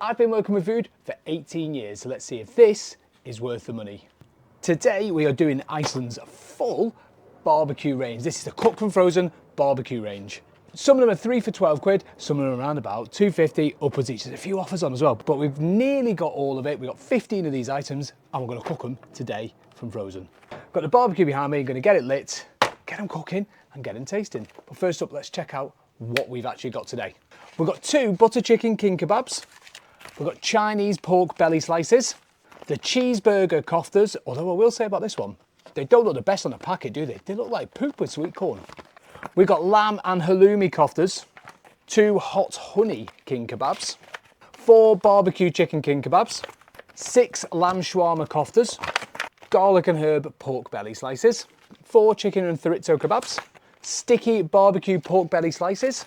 I've been working with food for 18 years, so let's see if this is worth the money. Today we are doing Iceland's full barbecue range. This is the cook from frozen barbecue range. Some of them are 3 for 12 quid, some of them are around about 250 upwards each. There's a few offers on as well, but we've nearly got all of it. We've got 15 of these items and we're going to cook them today from frozen. Got the barbecue behind me, going to get it lit, get them cooking and get them tasting. But first up, let's check out what we've actually got today. We've got 2 butter chicken king kebabs. We've got Chinese pork belly slices, the cheeseburger Koftas, although I will say about this one, they don't look the best on the packet, do they? They look like poop with sweet corn. We've got lamb and halloumi Koftas, 2 hot honey king kebabs, 4 barbecue chicken king kebabs, 6 lamb shawarma Koftas, garlic and herb pork belly slices, 4 chicken and chorizo kebabs, sticky barbecue pork belly slices,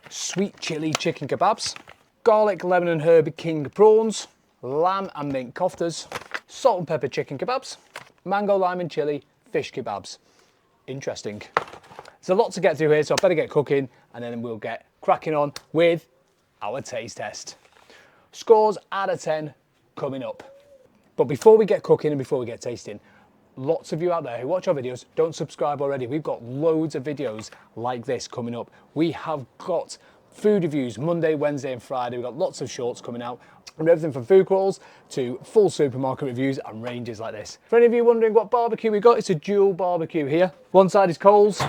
sweet chili chicken kebabs, garlic, lemon and herb king prawns, lamb and mint Koftas, salt and pepper chicken kebabs, mango, lime and chili fish kebabs. Interesting. There's a lot to get through here, so I better get cooking and then we'll get cracking on with our taste test. Scores out of 10 coming up. But before we get cooking and before we get tasting, lots of you out there who watch our videos don't subscribe already. We've got loads of videos like this coming up. We have got food reviews Monday, Wednesday and Friday. We've got lots of shorts coming out. From everything from food crawls to full supermarket reviews and ranges like this. For any of you wondering what barbecue we got, it's a dual barbecue here. One side is coals,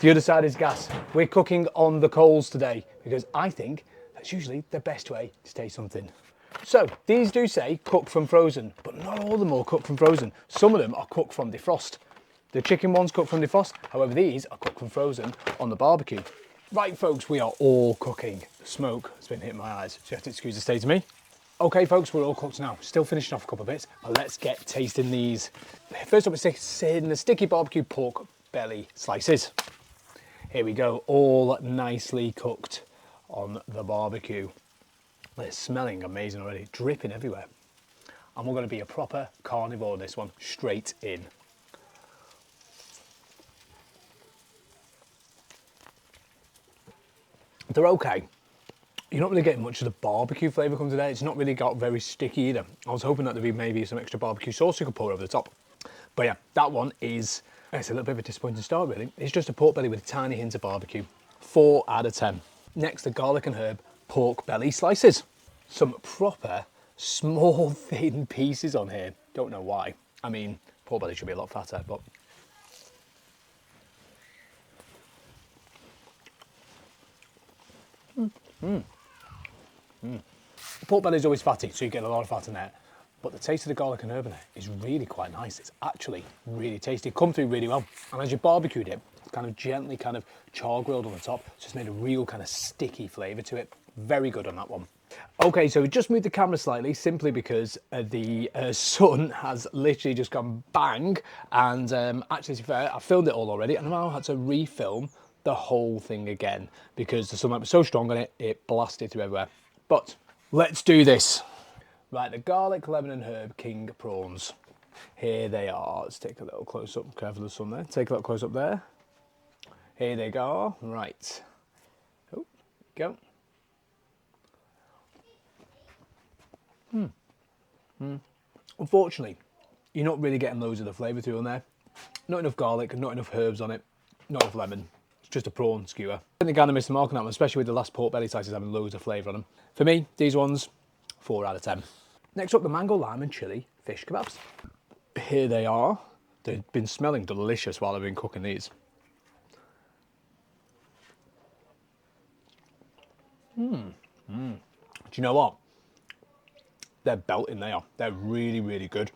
the other side is gas. We're cooking on the coals today because I think that's usually the best way to taste something. So these do say cook from frozen, but not all of them are cooked from frozen. Some of them are cooked from defrost. The chicken ones cooked from defrost, however these are cooked from frozen on the barbecue. Right folks, we are all cooking. The smoke has been hitting my eyes, so you have to excuse the state of me. Okay folks, we're all cooked now. Still finishing off a couple of bits, but let's get tasting these. First up, we're in the sticky barbecue pork belly slices. Here we go, all nicely cooked on the barbecue. They're smelling amazing already, dripping everywhere. And we're going to be a proper carnivore this one, straight in. They're okay. You're not really getting much of the barbecue flavour come today. It's not really got very sticky either. I was hoping that there'd be maybe some extra barbecue sauce you could pour over the top. But yeah, that one is, it's a little bit of a disappointing start really. It's just a pork belly with a tiny hint of barbecue. 4 out of 10. Next, the garlic and herb pork belly slices. Some proper small thin pieces on here. Don't know why. I mean, pork belly should be a lot fatter, but. Pork belly is always fatty, so you get a lot of fat in there. But the taste of the garlic and herb in it is really quite nice. It's actually really tasty. It come through really well. And as you barbecued it, it's kind of gently kind of char grilled on the top. It's just made a real kind of sticky flavour to it. Very good on that one. Okay, so we just moved the camera slightly simply because the sun has literally just gone bang. And actually, to be fair, I filmed it all already and now I had to refilm the whole thing again because the sunlight was so strong on it, it blasted through everywhere. But let's do this. Right, the garlic, lemon and herb king prawns. Here they are. Let's take a little close up. Careful of the sun there. Take a little close up there. Here they go. Right. Oh, go. Unfortunately, you're not really getting loads of the flavour through on there. Not enough garlic, not enough herbs on it, not enough lemon. It's just a prawn skewer. I think they kind of missed the mark on that one, especially with the last pork belly slices having loads of flavour on them. For me, these ones, 4 out of 10. Next up, the mango, lime and chili fish kebabs. Here they are. They've been smelling delicious while I've been cooking these. Do you know what? They're belting, they are. They're really, really good.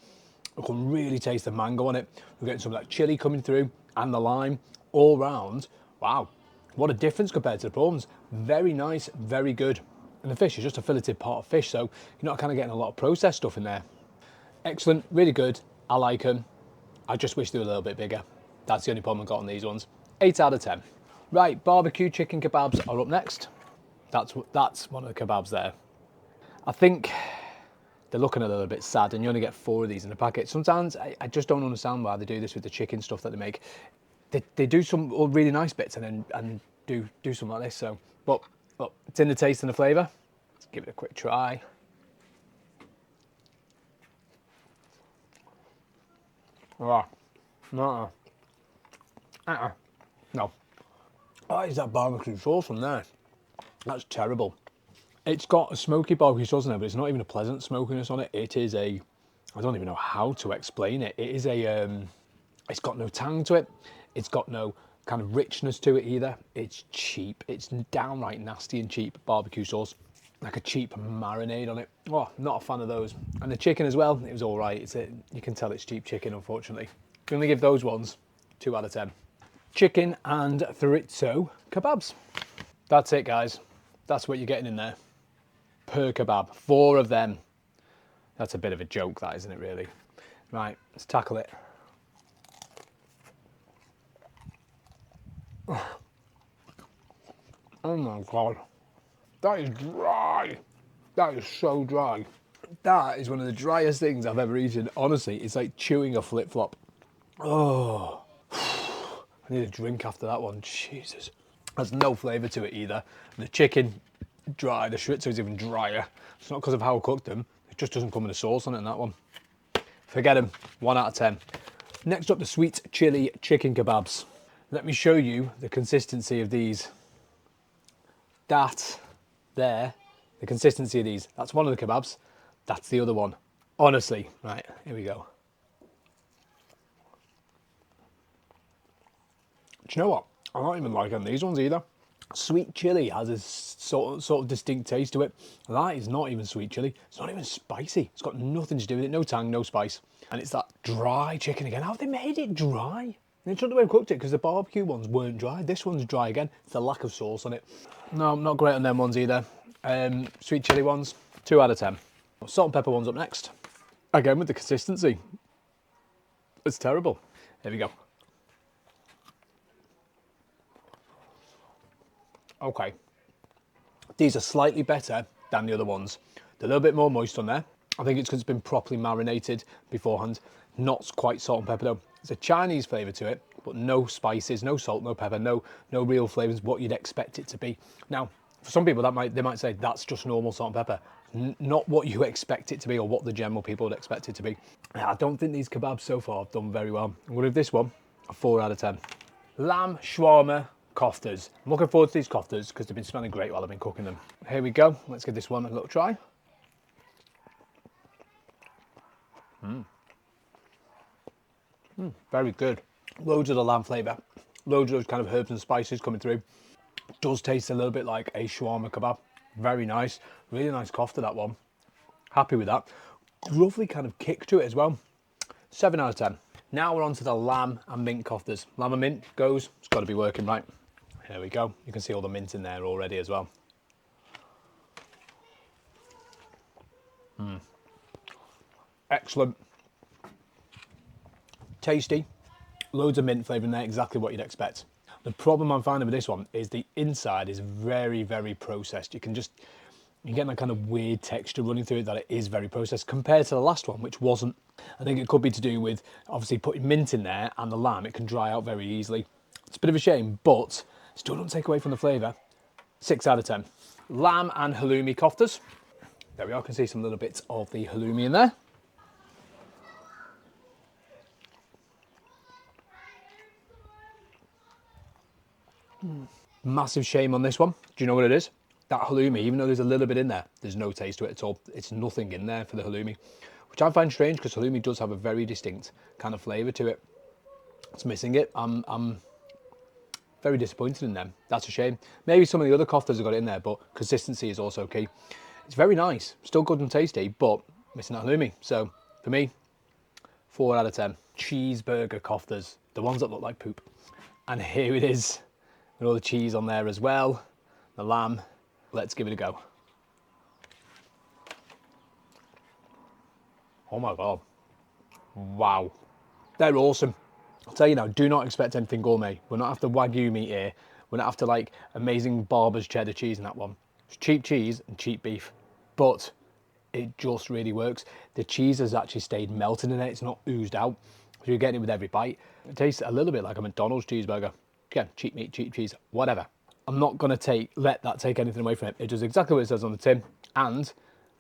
I can really taste the mango on it. We're getting some of that chili coming through and the lime all round. Wow, what a difference compared to the prawns. Very nice, very good. And the fish is just a filleted part of fish, so you're not kind of getting a lot of processed stuff in there. Excellent, really good. I like them. I just wish they were a little bit bigger. That's the only problem I've got on these ones. 8 out of 10. Right, barbecue chicken kebabs are up next. That's one of the kebabs there. I think they're looking a little bit sad and you only get 4 of these in a packet. Sometimes I just don't understand why they do this with the chicken stuff that they make. They do some really nice bits and do something like this. So, but look, it's in the taste and the flavour. Let's give it a quick try. Oh, no. No. Oh, is that barbecue sauce from there? That's terrible. It's got a smoky barbecue sauce in there, but it's not even a pleasant smokiness on it. It is a, I don't even know how to explain it. It is a, it's got no tang to it. It's got no kind of richness to it either. It's cheap. It's downright nasty and cheap barbecue sauce. Like a cheap marinade on it. Oh, not a fan of those. And the chicken as well, it was all right. You can tell it's cheap chicken, unfortunately. I'm gonna give those ones 2 out of 10. Chicken and chorizo kebabs. That's it, guys. That's what you're getting in there. Per kebab, 4 of them. That's a bit of a joke, that, isn't it, really? Right, let's tackle it. Oh my God. That is dry. That is so dry. That is one of the driest things I've ever eaten. Honestly, it's like chewing a flip-flop. Oh. I need a drink after that one. Jesus. There's no flavour to it either. The chicken, dry. The chorizo is even drier. It's not because of how I cooked them. It just doesn't come with a sauce on it in that one. Forget them. 1 out of 10. Next up, the sweet chili chicken kebabs. Let me show you the consistency of these. That there, the consistency of these. That's one of the kebabs. That's the other one. Honestly, right, here we go. Do you know what? I'm not even liking these ones either. Sweet chili has a sort of distinct taste to it. That is not even sweet chili. It's not even spicy. It's got nothing to do with it. No tang, no spice. And it's that dry chicken again. How have they made it dry? It's not the way I cooked it, because the barbecue ones weren't dry. This one's dry again. It's the lack of sauce on it. No, I'm not great on them ones either. Sweet chili ones, 2 out of 10. Salt and pepper ones up next. Again with the consistency. It's terrible. There we go. Okay. These are slightly better than the other ones. They're a little bit more moist on there. I think it's because it's been properly marinated beforehand. Not quite salt and pepper though. There's a Chinese flavour to it, but no spices, no salt, no pepper, no real flavours, what you'd expect it to be. Now, for some people they might say that's just normal salt and pepper. Not what you expect it to be or what the general people would expect it to be. I don't think these kebabs so far have done very well. I'm going to give this one a 4 out of 10. Lamb shawarma koftas. I'm looking forward to these koftas because they've been smelling great while I've been cooking them. Here we go. Let's give this one a little try. Very good. Loads of the lamb flavour. Loads of those kind of herbs and spices coming through. Does taste a little bit like a shawarma kebab. Very nice. Really nice kofta, that one. Happy with that. Lovely kind of kick to it as well. 7 out of 10. Now we're on to the lamb and mint koftas. Lamb and mint goes. It's got to be working right. Here we go. You can see all the mint in there already as well. Excellent. Tasty. Loads of mint flavour in there, exactly what you'd expect. The problem I'm finding with this one is the inside is very, very processed. You get that kind of weird texture running through it, that it is very processed compared to the last one, which wasn't. I think it could be to do with obviously putting mint in there and the lamb. It can dry out very easily. It's a bit of a shame, but still don't take away from the flavour. 6 out of 10. Lamb and halloumi koftas. There we are. I can see some little bits of the halloumi in there. Massive shame on this one. Do you know what it is? That halloumi, even though there's a little bit in there, there's no taste to it at all. It's nothing in there for the halloumi, which I find strange because halloumi does have a very distinct kind of flavour to it. It's missing it. I'm very disappointed in them. That's a shame. Maybe some of the other koftas have got it in there, but consistency is also key. It's very nice, still good and tasty, but missing that halloumi. So for me, 4 out of 10. Cheeseburger koftas, the ones that look like poop. And here it is, with all the cheese on there as well, the lamb. Let's give it a go. Oh my God. Wow. They're awesome. I'll tell you now, do not expect anything gourmet. We're not after Wagyu meat here. We're not after like amazing Barber's cheddar cheese in that one. It's cheap cheese and cheap beef, but it just really works. The cheese has actually stayed melted in it. It's not oozed out. So you're getting it with every bite. It tastes a little bit like a McDonald's cheeseburger. Again, cheap meat, cheap cheese, whatever. I'm not gonna let that take anything away from it. It does exactly what it says on the tin, and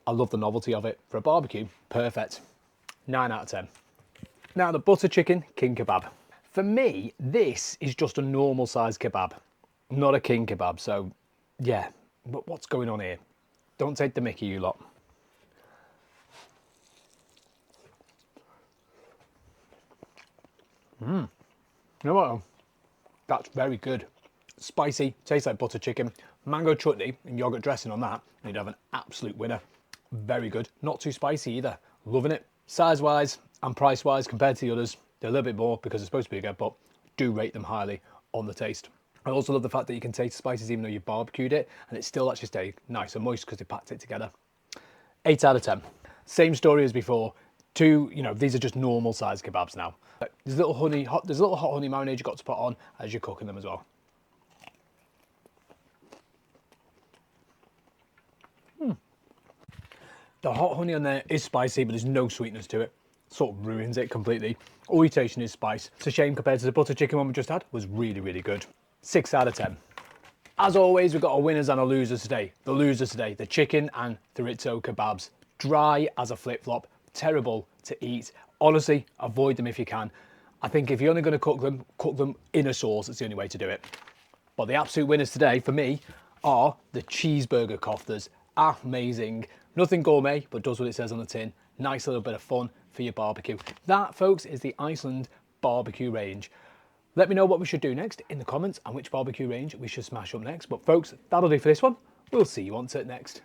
I love the novelty of it. For a barbecue, perfect. 9 out of 10. Now the butter chicken king kebab. For me, this is just a normal size kebab, not a king kebab. So yeah, but what's going on here? Don't take the mickey, you lot. You know what? That's very good. Spicy, tastes like butter chicken, mango chutney and yogurt dressing on that, and you'd have an absolute winner. Very good. Not too spicy either. Loving it. Size-wise and price-wise compared to the others, they're a little bit more because they're supposed to be bigger, but do rate them highly on the taste. I also love the fact that you can taste the spices even though you've barbecued it, and it still actually stays nice and moist because they packed it together. 8 out of 10. Same story as before. These are just normal size kebabs now. There's a little hot honey marinade you've got to put on as you're cooking them as well. The hot honey on there is spicy, but there's no sweetness to it. Sort of ruins it completely. All you're tasting is spice. It's a shame compared to the butter chicken one we just had. Was really, really good. 6 out of 10. As always, we've got our winners and our losers today. The losers today, the chicken and chorizo kebabs. Dry as a flip-flop, terrible to eat. Honestly, avoid them if you can. I think if you're only going to cook them in a sauce. It's the only way to do it. But the absolute winners today, for me, are the cheeseburger koftas. Amazing. Nothing gourmet, but does what it says on the tin. Nice little bit of fun for your barbecue. That, folks, is the Iceland barbecue range. Let me know what we should do next in the comments and which barbecue range we should smash up next. But folks, that'll do for this one. We'll see you on to it next.